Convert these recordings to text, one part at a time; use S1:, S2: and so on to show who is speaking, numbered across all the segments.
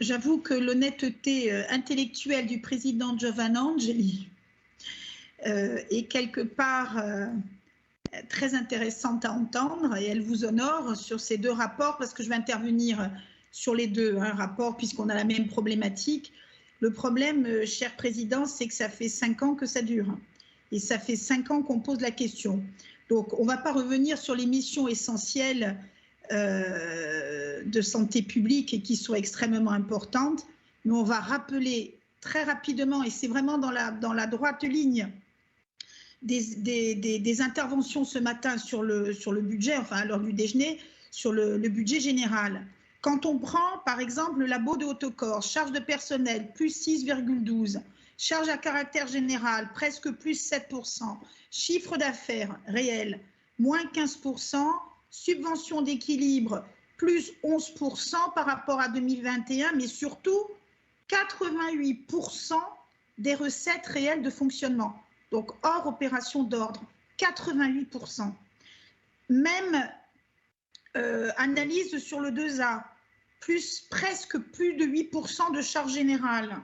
S1: J'avoue que l'honnêteté intellectuelle du président Giovanna Angeli est quelque part très intéressante à entendre et elle vous honore sur ces deux rapports parce que je vais intervenir sur les deux rapports puisqu'on a la même problématique. Le problème, cher président, c'est que ça fait 5 ans que ça dure et ça fait 5 ans qu'on pose la question. Donc, on ne va pas revenir sur les missions essentielles de santé publique et qui sont extrêmement importantes, mais on va rappeler très rapidement, et c'est vraiment dans la droite ligne des interventions ce matin sur le budget, enfin à l'heure du déjeuner, sur le budget général. Quand on prend par exemple le labo de Haute-Corse, charge de personnel plus 6,12, charge à caractère général presque plus 7%, chiffre d'affaires réel moins 15%, subvention d'équilibre plus 11% par rapport à 2021, mais surtout 88% des recettes réelles de fonctionnement. Donc hors opération d'ordre, 88%. Même analyse sur le 2A, presque plus de 8% de charge générale,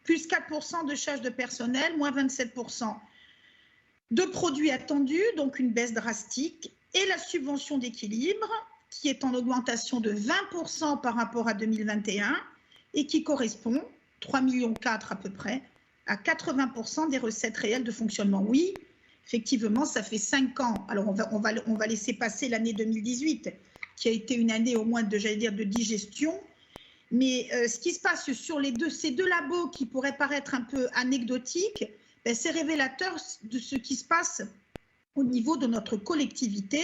S1: plus 4% de charge de personnel, moins 27%. De produits attendus, donc une baisse drastique, et la subvention d'équilibre qui est en augmentation de 20% par rapport à 2021 et qui correspond, 3,4 millions à peu près, à 80% des recettes réelles de fonctionnement. Oui, effectivement, ça fait 5 ans. Alors, on va laisser passer l'année 2018, qui a été une année au moins de digestion. Mais ce qui se passe sur ces deux labos qui pourraient paraître un peu anecdotiques, ben, c'est révélateur de ce qui se passe au niveau de notre collectivité,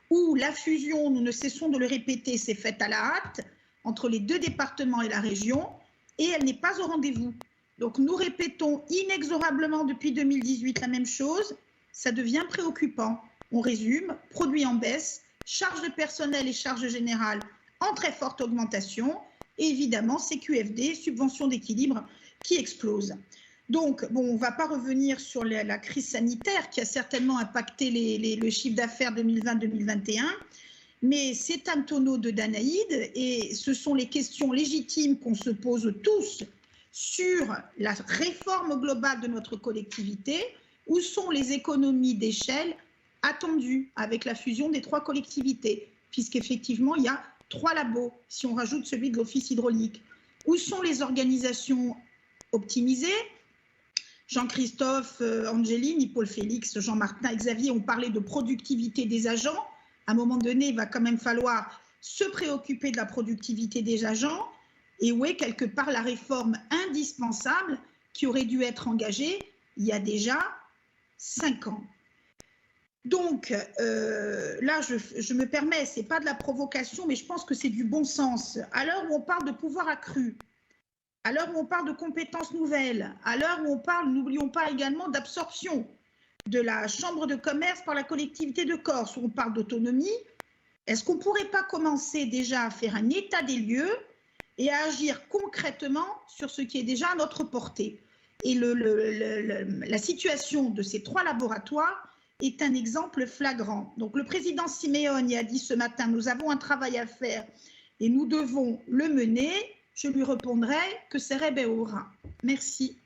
S1: où la fusion, nous ne cessons de le répéter, s'est faite à la hâte entre les deux départements et la région, et elle n'est pas au rendez-vous. Donc nous répétons inexorablement depuis 2018 la même chose, ça devient préoccupant. On résume, produits en baisse, charges de personnel et charges générales en très forte augmentation, et évidemment CQFD, subvention d'équilibre qui explose. Donc, bon, on ne va pas revenir sur la crise sanitaire qui a certainement impacté le chiffre d'affaires 2020-2021, mais c'est un tonneau de Danaïde et ce sont les questions légitimes qu'on se pose tous sur la réforme globale de notre collectivité. Où sont les économies d'échelle attendues avec la fusion des 3 collectivités, puisqu'effectivement, il y a 3 labos, si on rajoute celui de l'Office hydraulique. Où sont les organisations optimisées? Jean-Christophe, Angeline, Paul Félix, Jean-Martin et Xavier ont parlé de productivité des agents. À un moment donné, il va quand même falloir se préoccuper de la productivité des agents. Et où est quelque part la réforme indispensable qui aurait dû être engagée il y a déjà 5 ans. Donc, là, je me permets, ce n'est pas de la provocation, mais je pense que c'est du bon sens. À l'heure où on parle de pouvoir accru, à l'heure où on parle de compétences nouvelles, à l'heure où on parle, n'oublions pas également d'absorption de la Chambre de commerce par la collectivité de Corse, où on parle d'autonomie, est-ce qu'on ne pourrait pas commencer déjà à faire un état des lieux et à agir concrètement sur ce qui est déjà à notre portée? Et la situation de ces 3 laboratoires est un exemple flagrant. Donc le président Simeone a dit ce matin, nous avons un travail à faire et nous devons le mener. Je lui répondrai que c'est Rebbe Ora. Merci.